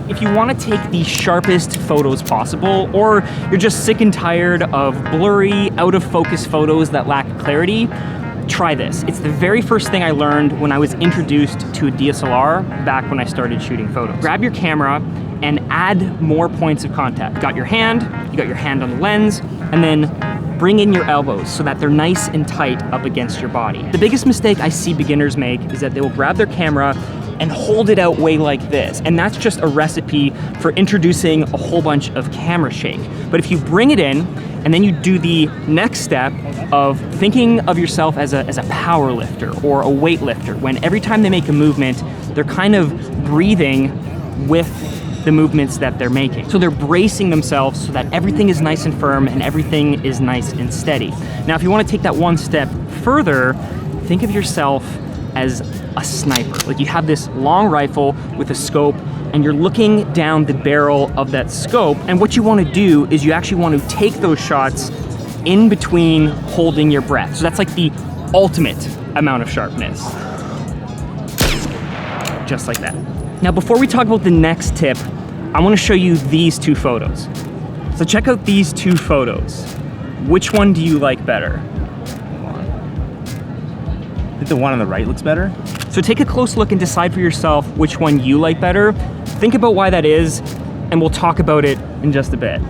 If you want to take the sharpest photos possible, or you're just sick and tired of blurry, out of focus photos that lack clarity, try this. It's the very first thing I learned when I was introduced to a DSLR back when I started shooting photos. Grab your camera and add more points of contact. You got your hand on the lens, and then bring in your elbows so that they're nice and tight up against your body. The biggest mistake I see beginners make is that they will grab their camera and hold it out way like this. And that's just a recipe for introducing a whole bunch of camera shake. But if you bring it in, and then you do the next step of thinking of yourself as a power lifter or a weightlifter, when every time they make a movement, they're kind of breathing with the movements that they're making. So they're bracing themselves so that everything is nice and firm and everything is nice and steady. Now, if you want to take that one step further, think of yourself as a sniper. Like you have this long rifle with a scope and you're looking down the barrel of that scope, and what you want to do is you actually want to take those shots in between holding your breath. So that's like the ultimate amount of sharpness. Just like that. Now, before we talk about the next tip, I want to show you these two photos. So check out these two photos. Which one do you like better? I think the one on the right looks better. So take a close look and decide for yourself which one you like better. Think about why that is, and we'll talk about it in just a bit.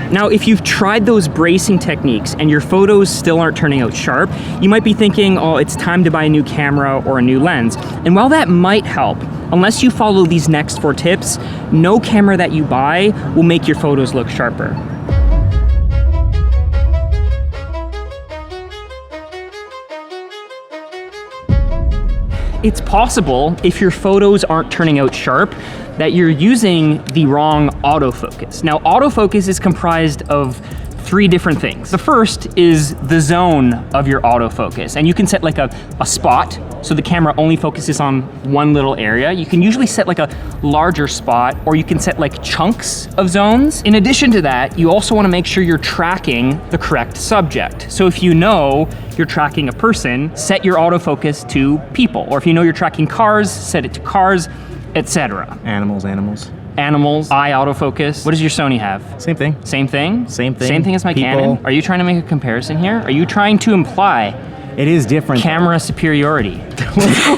Now, if you've tried those bracing techniques and your photos still aren't turning out sharp, you might be thinking, oh, it's time to buy a new camera or a new lens. And while that might help, unless you follow these next 4 tips, no camera that you buy will make your photos look sharper. It's possible, if your photos aren't turning out sharp, that you're using the wrong autofocus. Now, autofocus is comprised of 3 different things. The first is the zone of your autofocus, and you can set like a spot, so the camera only focuses on one little area. You can usually set like a larger spot, or you can set like chunks of zones. In addition to that, you also want to make sure you're tracking the correct subject. So if you know you're tracking a person, set your autofocus to people, or if you know you're tracking cars, set it to cars, etc. Animals. Animals, eye autofocus. What does your Sony have? Same thing. Same thing? Same thing. Same thing as my People. Canon? Are you trying to make a comparison here? Are you trying to imply It is different. camera superiority?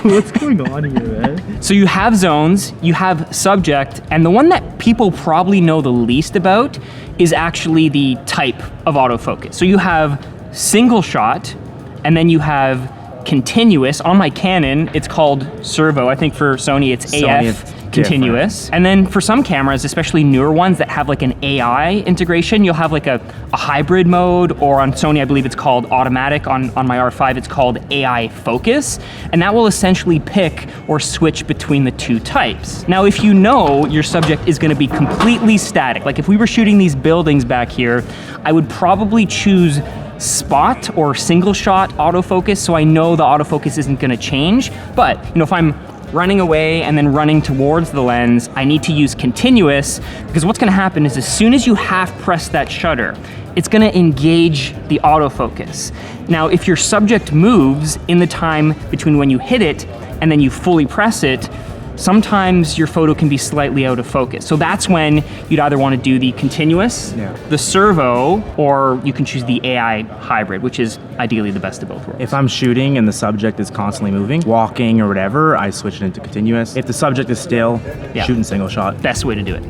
What's going on here, man? So you have zones, you have subject, and the one that people probably know the least about is actually the type of autofocus. So you have single shot, and then you have continuous. On my Canon, it's called servo. I think for Sony, it's AF continuous. And then for some cameras, especially newer ones that have like an AI integration, you'll have like a hybrid mode, or on Sony, I believe it's called automatic. On my R5, it's called AI focus. And that will essentially pick or switch between the 2 types. Now, if you know your subject is gonna be completely static, like if we were shooting these buildings back here, I would probably choose spot or single shot autofocus, so I know the autofocus isn't gonna change. But, if I'm running away and then running towards the lens, I need to use continuous, because what's gonna happen is as soon as you half press that shutter, it's gonna engage the autofocus. Now, if your subject moves in the time between when you hit it and then you fully press it, sometimes your photo can be slightly out of focus. So that's when you'd either want to do the continuous, the servo, or you can choose the AI hybrid, which is ideally the best of both worlds. If I'm shooting and the subject is constantly moving, walking or whatever, I switch it into continuous. If the subject is still, shooting single shot. Best way to do it.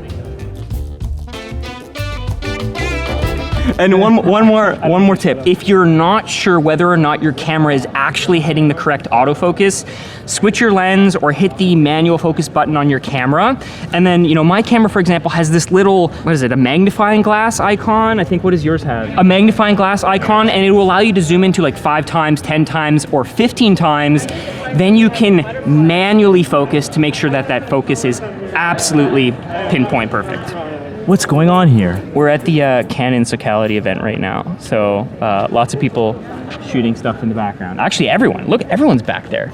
And one more tip. If you're not sure whether or not your camera is actually hitting the correct autofocus, switch your lens or hit the manual focus button on your camera. And then, my camera, for example, has this little, a magnifying glass icon? I think, what does yours have? A magnifying glass icon, and it will allow you to zoom into like 5 times, 10 times, or 15 times. Then you can manually focus to make sure that that focus is absolutely pinpoint perfect. What's going on here? We're at the Canon Socality event right now. So lots of people shooting stuff in the background. Actually, everyone. Look, everyone's back there.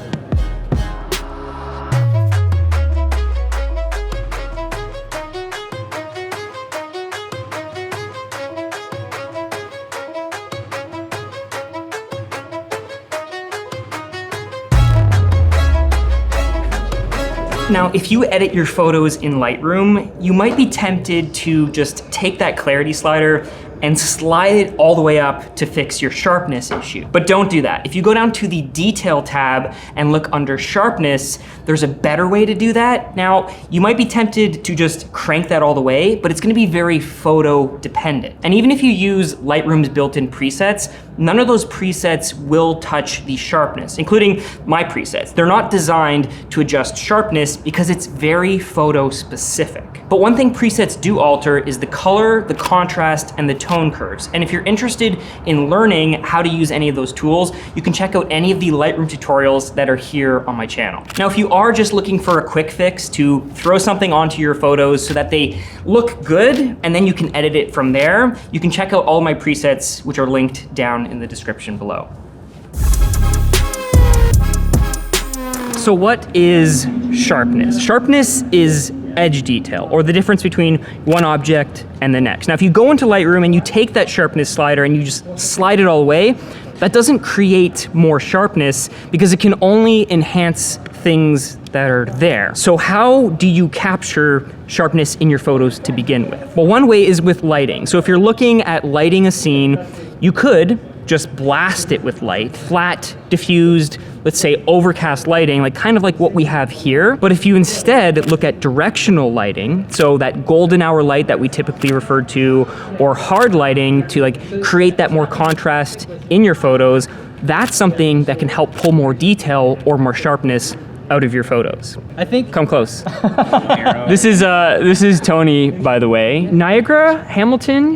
Now, if you edit your photos in Lightroom, you might be tempted to just take that clarity slider and slide it all the way up to fix your sharpness issue. But don't do that. If you go down to the detail tab and look under sharpness, there's a better way to do that. Now, you might be tempted to just crank that all the way, but it's gonna be very photo dependent. And even if you use Lightroom's built-in presets, none of those presets will touch the sharpness, including my presets. They're not designed to adjust sharpness because it's very photo specific. But one thing presets do alter is the color, the contrast, and the tone curves. And if you're interested in learning how to use any of those tools, you can check out any of the Lightroom tutorials that are here on my channel. Now, if you are just looking for a quick fix to throw something onto your photos so that they look good, and then you can edit it from there, you can check out all my presets, which are linked down in the description below. So what is sharpness? Sharpness is edge detail, or the difference between one object and the next. Now, if you go into Lightroom and you take that sharpness slider and you just slide it all away, that doesn't create more sharpness because it can only enhance things that are there. So how do you capture sharpness in your photos to begin with? Well, one way is with lighting. So if you're looking at lighting a scene, you could just blast it with light, flat, diffused, let's say overcast lighting, like kind of like what we have here. But if you instead look at directional lighting, so that golden hour light that we typically refer to, or hard lighting to like create that more contrast in your photos, that's something that can help pull more detail or more sharpness out of your photos. I think. Come close. This is Tony, by the way. Niagara, Hamilton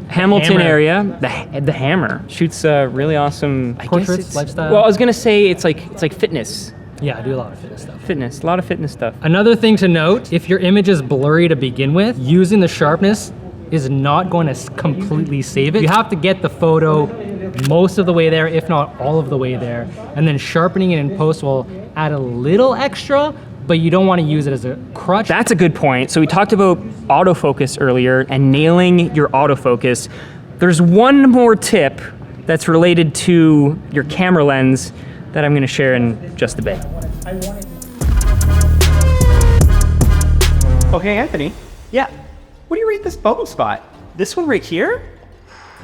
Hammer. area. The Hammer shoots really awesome Portraits, lifestyle. Well, I was gonna say it's like fitness. Yeah, I do a lot of fitness stuff. A lot of fitness stuff. Another thing to note, if your image is blurry to begin with, using the sharpness is not going to completely save it. You have to get the photo most of the way there, if not all of the way there, and then sharpening it in post will add a little extra, but you don't want to use it as a crutch. That's a good point. So we talked about autofocus earlier and nailing your autofocus. There's one more tip that's related to your camera lens that I'm going to share in just a bit. Oh, hey, Anthony. Yeah, What do you rate this photo spot? this one right here,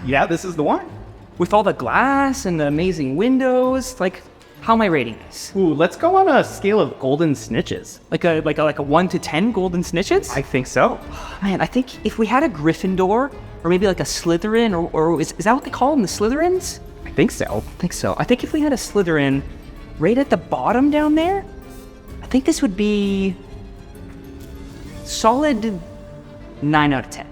Yeah, this is the one. with all the glass and the amazing windows, like, how am I rating this? Ooh, let's go on a scale of golden snitches. Like a 1 to 10 golden snitches? I think so. Man, I think if we had a Gryffindor, or maybe like a Slytherin, or is that what they call them, the Slytherins? I think so. I think so. I think if we had a Slytherin right at the bottom down there, I think this would be solid 9 out of 10.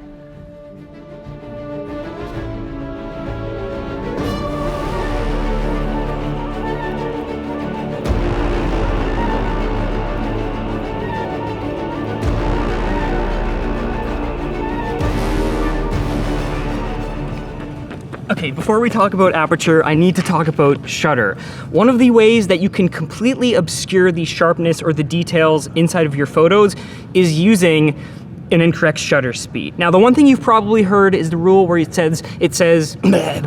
Okay, before we talk about Aperture, I need to talk about shutter. One of the ways that you can completely obscure the sharpness or the details inside of your photos is using an incorrect shutter speed. Now, the one thing you've probably heard is the rule where it says, now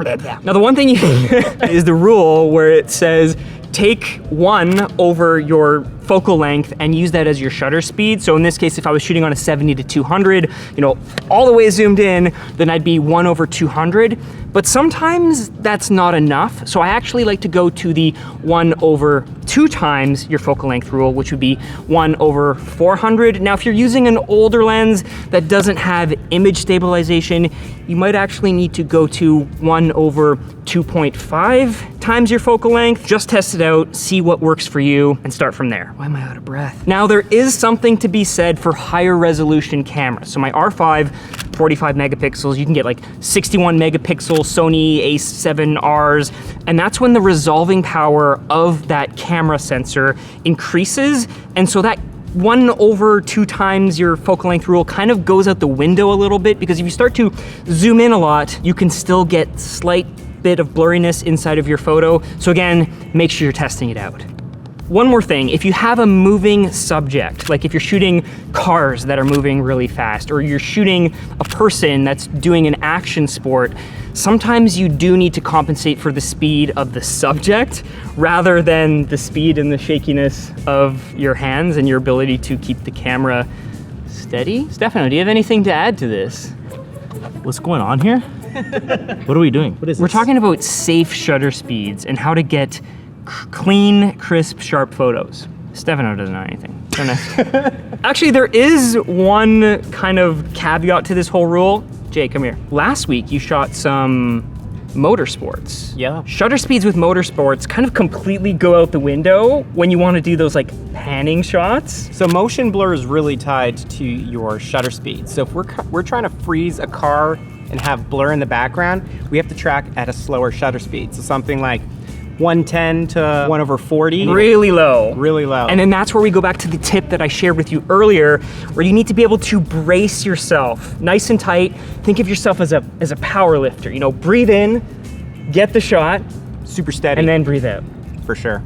the one thing is the rule where it says, take 1 over your focal length and use that as your shutter speed. So in this case, if I was shooting on a 70 to 200, all the way zoomed in, then I'd be 1 over 200. But sometimes that's not enough. So I actually like to go to the 1 over 2 times your focal length rule, which would be 1 over 400. Now, if you're using an older lens that doesn't have image stabilization, you might actually need to go to 1 over 2.5 times your focal length. Just test it out, see what works for you, and start from there. Why am I out of breath? Now, there is something to be said for higher resolution cameras. So my R5, 45 megapixels, you can get like 61 megapixel Sony A7Rs, and that's when the resolving power of that camera sensor increases. And so that 1 over 2 times your focal length rule kind of goes out the window a little bit, because if you start to zoom in a lot, you can still get slight bit of blurriness inside of your photo. So again, make sure you're testing it out. One more thing, if you have a moving subject, like if you're shooting cars that are moving really fast, or you're shooting a person that's doing an action sport, sometimes you do need to compensate for the speed of the subject rather than the speed and the shakiness of your hands and your ability to keep the camera steady. Stefano, do you have anything to add to this? What's going on here? What are we doing? What is We're this? talking about safe shutter speeds and how to get clean, crisp, sharp photos. Stefano doesn't know anything. So nice. Actually, there is one kind of caveat to this whole rule. Jay, come here. Last week, you shot some motorsports. Yeah. Shutter speeds with motorsports kind of completely go out the window when you want to do those like panning shots. So motion blur is really tied to your shutter speed. So if we're trying to freeze a car and have blur in the background, we have to track at a slower shutter speed. So something like 110 to 1/40. Really low. Really low. And then that's where we go back to the tip that I shared with you earlier, where you need to be able to brace yourself nice and tight. Think of yourself as a power lifter. You know, breathe in, get the shot, super steady. and then breathe out. for sure.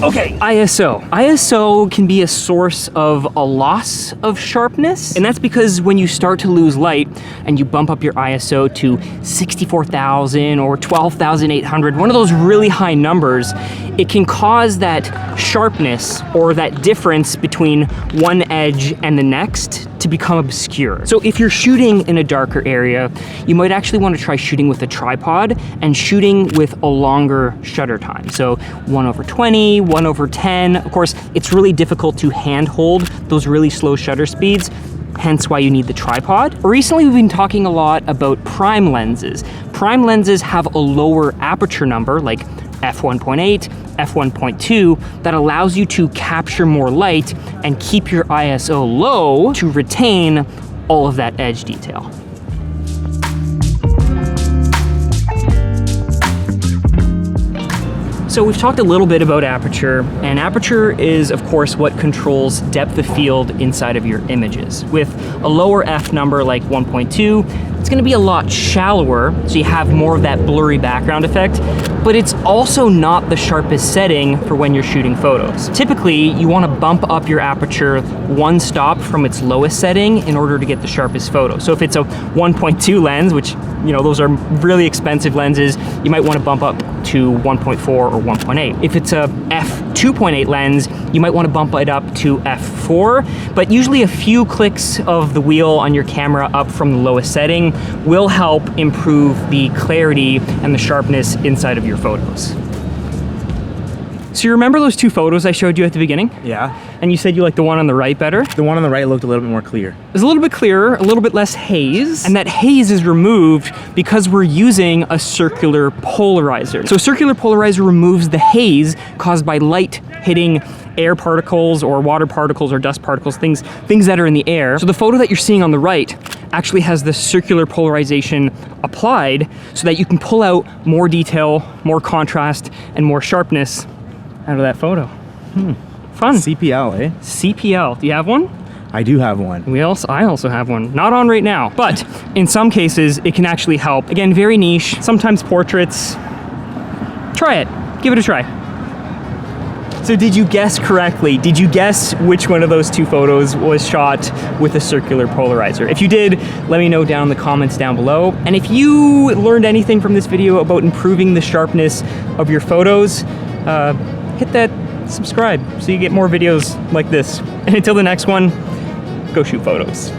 Okay, ISO. ISO can be a source of a loss of sharpness, and that's because when you start to lose light and you bump up your ISO to 64,000 or 12,800, one of those really high numbers, it can cause that sharpness or that difference between one edge and the next to become obscure. So if you're shooting in a darker area, you might actually want to try shooting with a tripod and shooting with a longer shutter time. So 1/20, 1/10. Of course, it's really difficult to handhold those really slow shutter speeds, hence why you need the tripod. Recently, we've been talking a lot about prime lenses. Prime lenses have a lower aperture number, like f1.8, f1.2, that allows you to capture more light and keep your ISO low to retain all of that edge detail. So we've talked a little bit about aperture, and aperture is of course what controls depth of field inside of your images. With a lower f number like 1.2, it's gonna be a lot shallower, so you have more of that blurry background effect, but it's also not the sharpest setting for when you're shooting photos. Typically, you wanna bump up your aperture one stop from its lowest setting in order to get the sharpest photo. So if it's a 1.2 lens, which, you know, those are really expensive lenses, you might wanna bump up to 1.4 or 1.8. If it's a f2.8 lens, you might want to bump it up to f4, but usually a few clicks of the wheel on your camera up from the lowest setting will help improve the clarity and the sharpness inside of your photos. So you remember those two photos I showed you at the beginning? Yeah. And you said you like the one on the right better? The one on the right looked a little bit more clear. It's a little bit clearer, a little bit less haze, and that haze is removed because we're using a circular polarizer. So a circular polarizer removes the haze caused by light hitting air particles or water particles or dust particles, things that are in the air. So the photo that you're seeing on the right actually has the circular polarization applied so that you can pull out more detail, more contrast, and more sharpness out of that photo. Fun. CPL, eh? CPL, do you have one? I do have one. I also have one. Not on right now, but in some cases, it can actually help. Again, very niche, sometimes portraits. Try it, give it a try. So did you guess correctly? Did you guess which one of those two photos was shot with a circular polarizer? If you did, let me know down in the comments down below. And if you learned anything from this video about improving the sharpness of your photos, hit that subscribe so you get more videos like this. And until the next one, go shoot photos.